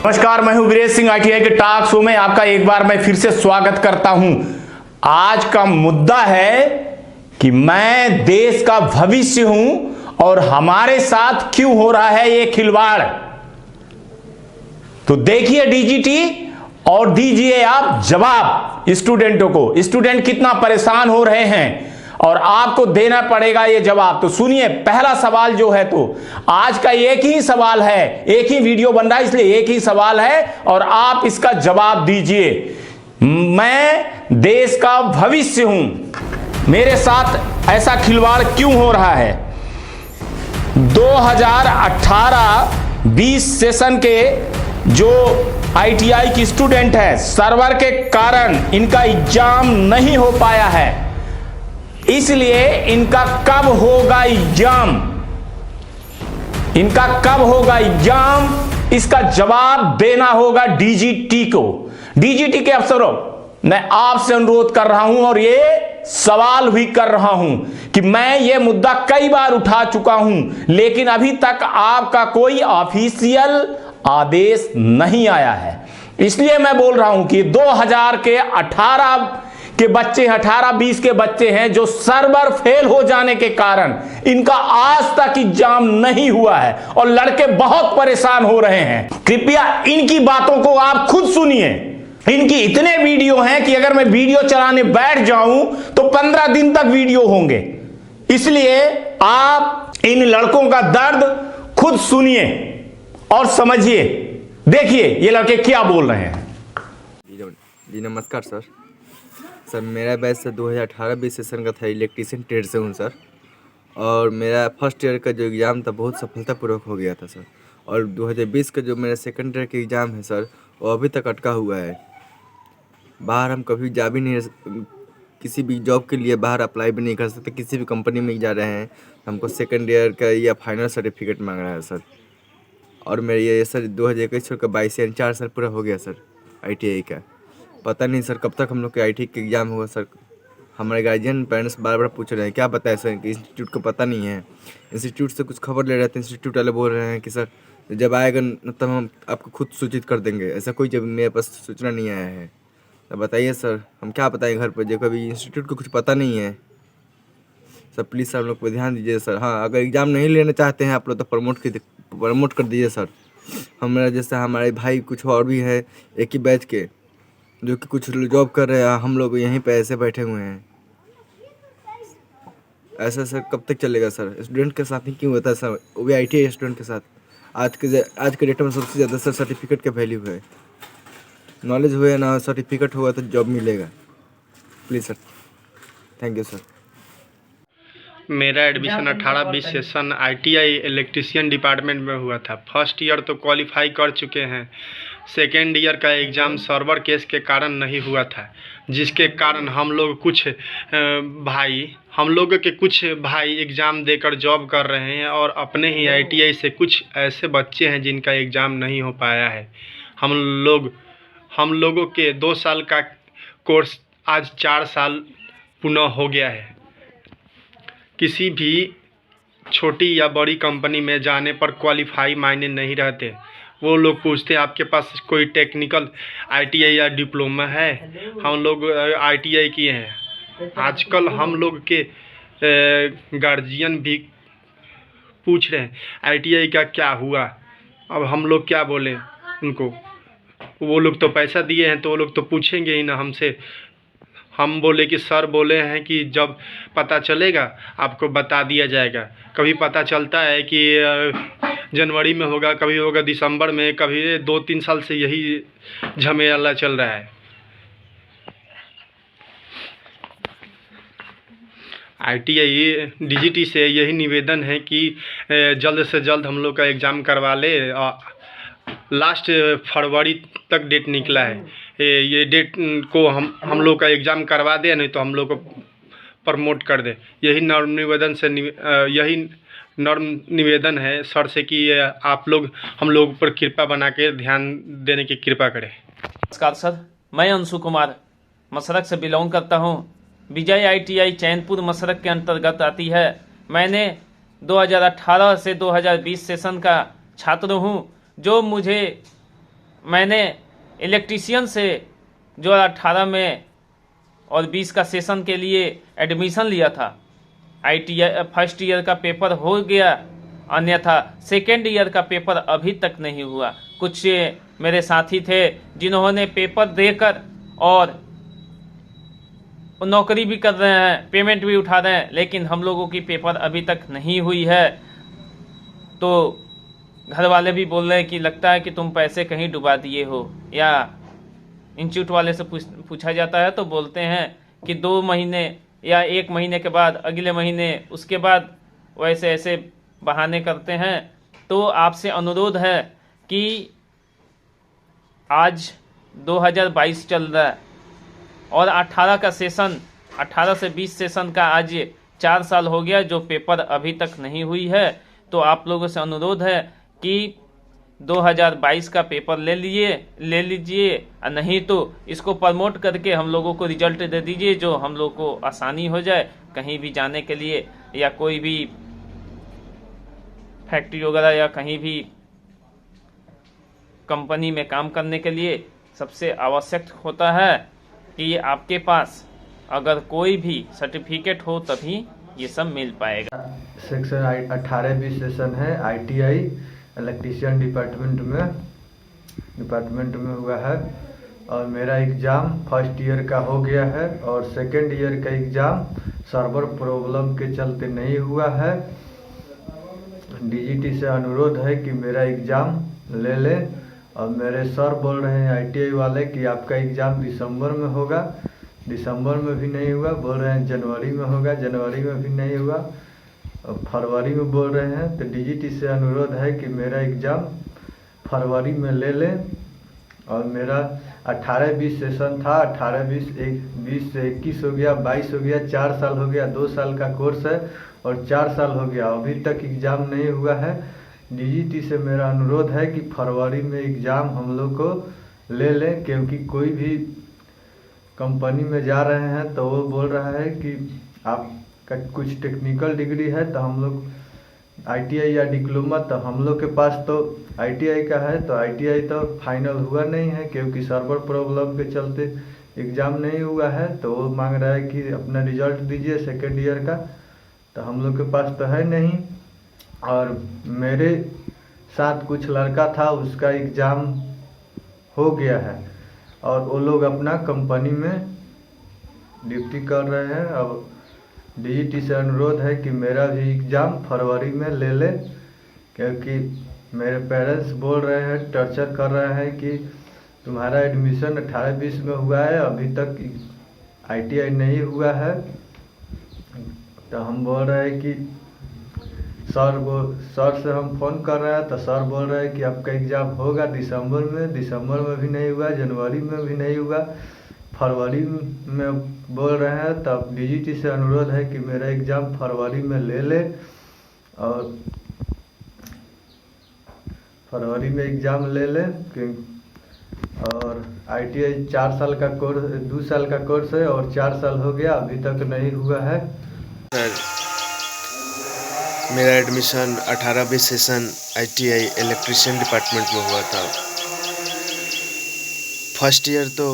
नमस्कार, मैं हूं वीरेश सिंह। ITI के टॉक शो में आपका एक बार मैं फिर से स्वागत करता हूं। आज का मुद्दा है कि मैं देश का भविष्य हूं और हमारे साथ क्यों हो रहा है ये खिलवाड़। तो देखिए DGT और दीजिए आप जवाब स्टूडेंटों को। स्टूडेंट कितना परेशान हो रहे हैं और आपको देना पड़ेगा ये जवाब। तो सुनिए, पहला सवाल जो है, तो आज का एक ही सवाल है, एक ही वीडियो बन रहा है इसलिए एक ही सवाल है और आप इसका जवाब दीजिए। मैं देश का भविष्य हूं, मेरे साथ ऐसा खिलवाड़ क्यों हो रहा है। 2018-20 सेशन के जो ITI की स्टूडेंट है, सर्वर के कारण इनका एग्जाम नहीं हो पाया है, इसलिए इनका कब होगा एग्जाम, इसका जवाब देना होगा DGT को। DGT के अफसरों, मैं आपसे अनुरोध कर रहा हूं और ये सवाल भी कर रहा हूं कि मैं ये मुद्दा कई बार उठा चुका हूं, लेकिन अभी तक आपका कोई ऑफिशियल आदेश नहीं आया है। इसलिए मैं बोल रहा हूं कि 2018 के बच्चे, 18-20 के बच्चे हैं जो सर्वर फेल हो जाने के कारण इनका आज तक एग्जाम नहीं हुआ है और लड़के बहुत परेशान हो रहे हैं। कृपया इनकी बातों को आप खुद सुनिए। इनकी इतने वीडियो हैं कि अगर मैं वीडियो चलाने बैठ जाऊं तो 15 दिन तक वीडियो होंगे। इसलिए आप इन लड़कों का दर्द खुद सुनिए और समझिए। देखिए ये लड़के क्या बोल रहे हैं। जी नमस्कार सर। मेरा बैच से 2018-20 सेशन का था, इलेक्ट्रीशियन ट्रेड से हूँ सर। और मेरा फर्स्ट ईयर का जो एग्ज़ाम था बहुत सफलतापूर्वक हो गया था सर। और 2020 का जो मेरा सेकंड ईयर का एग्ज़ाम है सर, वो अभी तक अटका हुआ है। बाहर हम कभी जा भी नहीं, किसी भी जॉब के लिए बाहर अप्लाई भी नहीं कर सकते। किसी भी कंपनी में जा रहे हैं, हमको सेकेंड ईयर का या फाइनल सर्टिफिकेट मांग रहा है सर। और मेरे ये सर 2021 का 22 यानी 4 साल पूरा हो गया सर ITI का। पता नहीं सर कब तक हम लोग के ITI का एग्ज़ाम होगा सर। हमारे गार्जियन पेरेंट्स बार बार पूछ रहे हैं, क्या बताए सर कि इंस्टीट्यूट को पता नहीं है। इंस्टीट्यूट से कुछ खबर ले रहे थे, इंस्टीट्यूट वाले बोल रहे हैं कि सर जब आएगा तब हम आपको खुद सूचित कर देंगे। ऐसा कोई जब मेरे पास सूचना नहीं आया है। तो बताइए सर, हम क्या बताएं घर पर जब कभी इंस्टीट्यूट को कुछ पता नहीं है। सर प्लीज़ सर हम लोग पर ध्यान दीजिए सर। हाँ, अगर एग्ज़ाम नहीं लेना चाहते हैं आप लोग तो प्रमोट कर दीजिए सर। हमारा जैसे हमारे भाई कुछ और भी है एक ही बैच के, जो कि कुछ जॉब कर रहे हैं, हम लोग यहीं पे ऐसे बैठे हुए हैं। ऐसा सर कब तक चलेगा सर। स्टूडेंट के साथ ही क्यों होता है सर, वो भी ITI स्टूडेंट के साथ। आज के डेट में सबसे ज़्यादा सर सर्टिफिकेट का वैल्यू है। नॉलेज हुआ ना, सर्टिफिकेट हुआ तो जॉब मिलेगा। Please sir, thank you sir. मेरा admission 18-20 session ITI electrician department में हुआ था। फर्स्ट ईयर तो क्वालिफाई कर चुके हैं, सेकेंड ईयर का एग्ज़ाम सर्वर केस के कारण नहीं हुआ था, जिसके कारण हम लोग के कुछ भाई एग्ज़ाम देकर जॉब कर रहे हैं और अपने ही ITI से कुछ ऐसे बच्चे हैं जिनका एग्ज़ाम नहीं हो पाया है। हम लोगों के 2 साल का कोर्स आज 4 साल पुनः हो गया है। किसी भी छोटी या बड़ी कंपनी में जाने पर क्वालिफाई मायने नहीं रहते। वो लोग पूछते हैं आपके पास कोई टेक्निकल ITI या डिप्लोमा है। हम लोग ITI किए हैं। आजकल हम लोग के गार्जियन भी पूछ रहे हैं ITI का क्या हुआ। अब हम लोग क्या बोले उनको, वो लोग तो पैसा दिए हैं तो वो लोग तो पूछेंगे ही ना हमसे। हम बोले कि सर बोले हैं कि जब पता चलेगा आपको बता दिया जाएगा। कभी पता चलता है कि जनवरी में होगा, कभी होगा दिसंबर में, कभी 2-3 साल से यही झमेला चल रहा है। ITI DGT से यही निवेदन है कि जल्द से जल्द हम लोग का एग्ज़ाम करवा ले। लास्ट फरवरी तक डेट निकला है। ये डेट को हम लोग का एग्ज़ाम करवा दे, नहीं तो हम लोग को प्रमोट कर दे। यही नर्म निवेदन है सर से कि आप लोग हम लोग पर कृपा बना के ध्यान देने की कृपा करें। नमस्कार सर, मैं अंशु कुमार मसरक से बिलोंग करता हूं। विजय ITI चैनपुर मसरक के अंतर्गत आती है। मैंने 2018 से 2020 सेशन का छात्र हूं, जो मुझे मैंने इलेक्ट्रीशियन से जो 18 में और 20 का सेशन के लिए एडमिशन लिया था, ITI फर्स्ट ईयर का पेपर हो गया, अन्यथा सेकेंड ईयर का पेपर अभी तक नहीं हुआ। कुछ मेरे साथी थे जिन्होंने पेपर देकर और नौकरी भी कर रहे हैं, पेमेंट भी उठा रहे हैं, लेकिन हम लोगों की पेपर अभी तक नहीं हुई है। तो घर वाले भी बोल रहे हैं कि लगता है कि तुम पैसे कहीं डुबा दिए हो, या इंस्टीट्यूट वाले से पूछा जाता है तो बोलते हैं कि 2 महीने या 1 महीने के बाद, अगले महीने, उसके बाद, वैसे ऐसे बहाने करते हैं। तो आपसे अनुरोध है कि आज 2022 चल रहा है और 18 का सेशन, 18 से 20 सेशन का आज 4 साल हो गया जो पेपर अभी तक नहीं हुई है। तो आप लोगों से अनुरोध है कि 2022 का पेपर ले लीजिए, और नहीं तो इसको प्रमोट करके हम लोगों को रिजल्ट दे दीजिए, जो हम लोग को आसानी हो जाए कहीं भी जाने के लिए, या कोई भी फैक्ट्री वगैरह या कहीं भी कंपनी में काम करने के लिए। सबसे आवश्यक होता है कि आपके पास अगर कोई भी सर्टिफिकेट हो तभी ये सब मिल पाएगा। सेक्शन 18-20 सेशन है ITI इलेक्ट्रीशियन डिपार्टमेंट में हुआ है, और मेरा एग्ज़ाम फर्स्ट ईयर का हो गया है और सेकेंड ईयर का एग्ज़ाम सर्वर प्रॉब्लम के चलते नहीं हुआ है। DGT से अनुरोध है कि मेरा एग्ज़ाम ले लें, और मेरे सर बोल रहे हैं ITI वाले कि आपका एग्ज़ाम दिसंबर में होगा, दिसंबर में भी नहीं हुआ, बोल रहे हैं जनवरी में होगा, जनवरी में भी नहीं हुआ, और फरवरी में बोल रहे हैं। तो DGT से अनुरोध है कि मेरा एग्ज़ाम फरवरी में ले लें। और मेरा 18-20 सेशन था, 20 से 21 हो गया, 22 हो गया, 4 साल हो गया, 2 साल का कोर्स है और 4 साल हो गया, अभी तक एग्ज़ाम नहीं हुआ है। DGT से मेरा अनुरोध है कि फरवरी में एग्ज़ाम हम लोग को ले लें, क्योंकि कोई भी कंपनी में जा रहे हैं तो वो बोल रहा है कि आपका कुछ टेक्निकल डिग्री है तो हम लोग ITI या डिप्लोमा, तो हम लोग के पास तो ITI का है, तो ITI तो फाइनल हुआ नहीं है क्योंकि सर्वर प्रॉब्लम के चलते एग्ज़ाम नहीं हुआ है। तो वो मांग रहा है कि अपना रिजल्ट दीजिए सेकेंड ईयर का, तो हम लोग के पास तो है नहीं। और मेरे साथ कुछ लड़का था, उसका एग्ज़ाम हो गया है और वो लोग अपना कंपनी में ड्यूटी कर रहे हैं। अब DGT से अनुरोध है कि मेरा भी एग्ज़ाम फरवरी में ले ले, क्योंकि मेरे पेरेंट्स बोल रहे हैं, टॉर्चर कर रहे हैं कि तुम्हारा एडमिशन 18-20 में हुआ है, अभी तक ITI नहीं हुआ है। तो हम बोल रहे हैं कि सर से हम फ़ोन कर रहे हैं तो सर बोल रहे हैं कि आपका एग्ज़ाम होगा दिसंबर में भी नहीं हुआ, जनवरी में भी नहीं हुआ, फरवरी में बोल रहे हैं। तब DGT से अनुरोध है कि मेरा एग्ज़ाम फरवरी में ले ले, और फरवरी में एग्ज़ाम ले ले। और ITI 4 साल का कोर्स, 2 साल का कोर्स है और 4 साल हो गया, अभी तक नहीं हुआ है। सर, मेरा admission 18-20 session ITI electrician department में हुआ था। फर्स्ट ईयर तो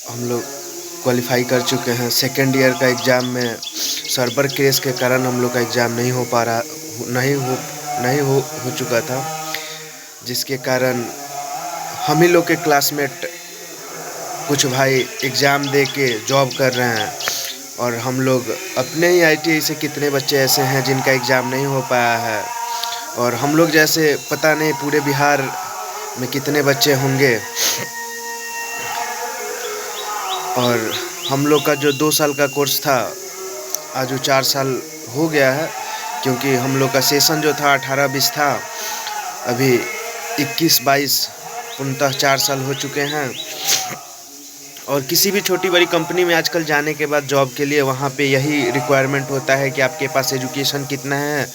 हम लोग क्वालिफाई कर चुके हैं, सेकेंड ईयर का एग्ज़ाम में सर्वर केस के कारण हम लोग का एग्ज़ाम नहीं हो चुका था, जिसके कारण हम ही लोग के क्लासमेट कुछ भाई एग्ज़ाम दे के जॉब कर रहे हैं, और हम लोग अपने ही ITI से कितने बच्चे ऐसे हैं जिनका एग्ज़ाम नहीं हो पाया है, और हम लोग जैसे पता नहीं पूरे बिहार में कितने बच्चे होंगे। और हम लोग का जो 2 साल का कोर्स था आज वो 4 साल हो गया है, क्योंकि हम लोग का सेशन जो था 18-20 था, अभी 21-22 पूर्णतः 4 साल हो चुके हैं। और किसी भी छोटी बड़ी कंपनी में आजकल जाने के बाद जॉब के लिए वहाँ पे यही रिक्वायरमेंट होता है कि आपके पास एजुकेशन कितना है,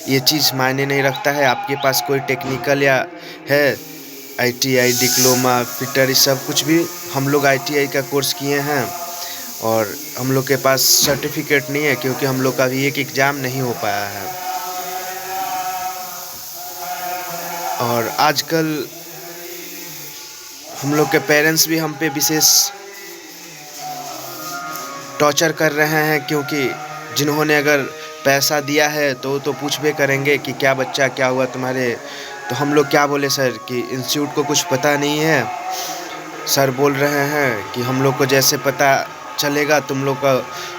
ये चीज़ मायने नहीं रखता है। आपके पास कोई टेक्निकल या है ITI डिप्लोमा फिटर, सब कुछ भी हम लोग ITI का कोर्स किए हैं, और हम लोग के पास सर्टिफिकेट नहीं है क्योंकि हम लोग का भी एक एग्ज़ाम नहीं हो पाया है। और आजकल हम लोग के पेरेंट्स भी हम पे विशेष टॉर्चर कर रहे हैं, क्योंकि जिन्होंने अगर पैसा दिया है तो पूछबे करेंगे कि क्या बच्चा क्या हुआ तुम्हारे। तो हम लोग क्या बोले सर कि इंस्टीट्यूट को कुछ पता नहीं है। सर बोल रहे हैं कि हम लोग को जैसे पता चलेगा तुम लोग का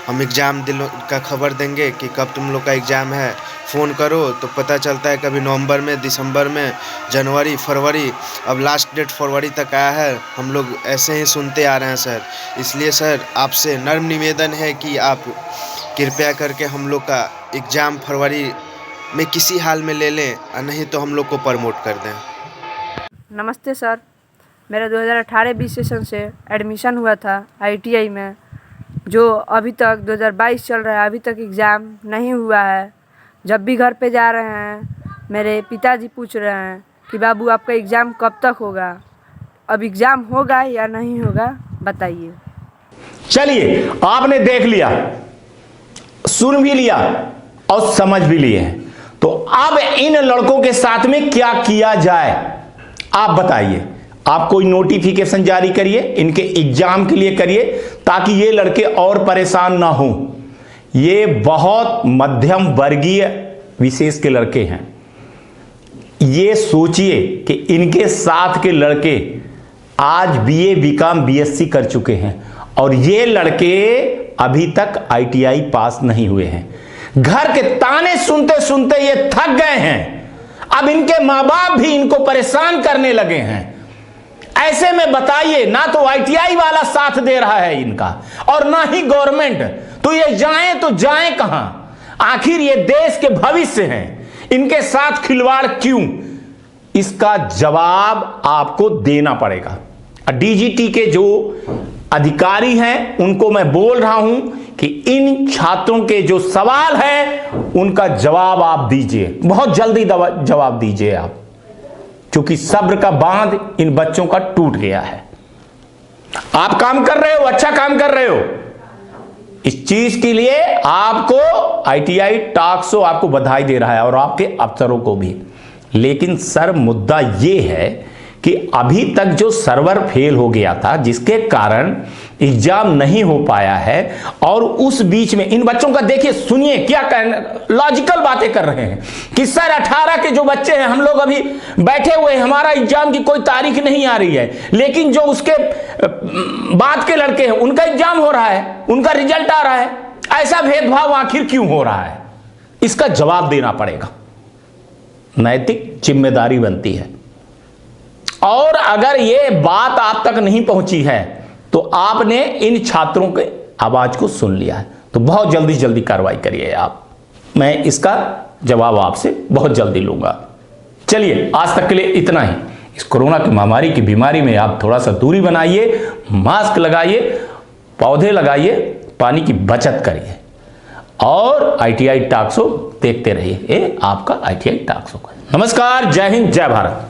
हम एग्ज़ाम का खबर देंगे कि कब तुम लोग का एग्ज़ाम है, फ़ोन करो। तो पता चलता है कभी नवंबर में, दिसंबर में, जनवरी, फरवरी, अब लास्ट डेट फरवरी तक आया है। हम लोग ऐसे ही सुनते आ रहे हैं सर। इसलिए सर आपसे नर्म निवेदन है कि आप कृपया करके हम लोग का एग्ज़ाम फरवरी में किसी हाल में ले लें, और नहीं तो हम लोग को प्रमोट कर दें। नमस्ते सर, मेरा 2018-20 सेशन से एडमिशन हुआ था ITI में, जो अभी तक 2022 चल रहा है, अभी तक एग्ज़ाम नहीं हुआ है। जब भी घर पे जा रहे हैं मेरे पिताजी पूछ रहे हैं कि बाबू आपका एग्ज़ाम कब तक होगा, अब एग्ज़ाम होगा या नहीं होगा बताइए। चलिए, आपने देख लिया, सुन भी लिया और समझ भी लिए हैं। तो अब इन लड़कों के साथ में क्या किया जाए आप बताइए। आप कोई नोटिफिकेशन जारी करिए, इनके एग्जाम के लिए करिए, ताकि ये लड़के और परेशान ना हो। ये बहुत मध्यम वर्गीय विशेष के लड़के हैं। ये सोचिए कि इनके साथ के लड़के आज BA BCom BSc कर चुके हैं और ये लड़के अभी तक ITI पास नहीं हुए हैं। घर के ताने सुनते सुनते ये थक गए हैं। अब इनके माँ बाप भी इनको परेशान करने लगे हैं। ऐसे में बताइए, ना तो ITI वाला साथ दे रहा है इनका और ना ही गवर्नमेंट, तो ये जाएं तो जाएं कहां? आखिर ये देश के भविष्य हैं, इनके साथ खिलवाड़ क्यों? इसका जवाब आपको देना पड़ेगा। DGT के जो अधिकारी हैं उनको मैं बोल रहा हूं कि इन छात्रों के जो सवाल है उनका जवाब आप दीजिए, बहुत जल्दी जवाब दीजिए आप, क्योंकि सब्र का बांध इन बच्चों का टूट गया है। आप काम कर रहे हो, अच्छा काम कर रहे हो। इस चीज के लिए आपको ITI टास्को आपको बधाई दे रहा है और आपके अफसरों को भी। लेकिन सर मुद्दा यह है कि अभी तक जो सर्वर फेल हो गया था, जिसके कारण एग्जाम नहीं हो पाया है, और उस बीच में इन बच्चों का देखिए, सुनिए क्या लॉजिकल बातें कर रहे हैं कि सर 18 के जो बच्चे हैं हम लोग अभी बैठे हुए हैं, हमारा एग्जाम की कोई तारीख नहीं आ रही है, लेकिन जो उसके बाद के लड़के हैं उनका एग्जाम हो रहा है, उनका रिजल्ट आ रहा है। ऐसा भेदभाव आखिर क्यों हो रहा है? इसका जवाब देना पड़ेगा, नैतिक जिम्मेदारी बनती है। और अगर ये बात आप तक नहीं पहुंची है तो आपने इन छात्रों के आवाज को सुन लिया है, तो बहुत जल्दी कार्रवाई करिए आप। मैं इसका जवाब आपसे बहुत जल्दी लूंगा। चलिए, आज तक के लिए इतना ही। इस कोरोना की महामारी की बीमारी में आप थोड़ा सा दूरी बनाइए, मास्क लगाइए, पौधे लगाइए, पानी की बचत करिए और ITI टास्को देखते रहिए। ये आपका ITI टास्को। नमस्कार, जय हिंद, जय भारत।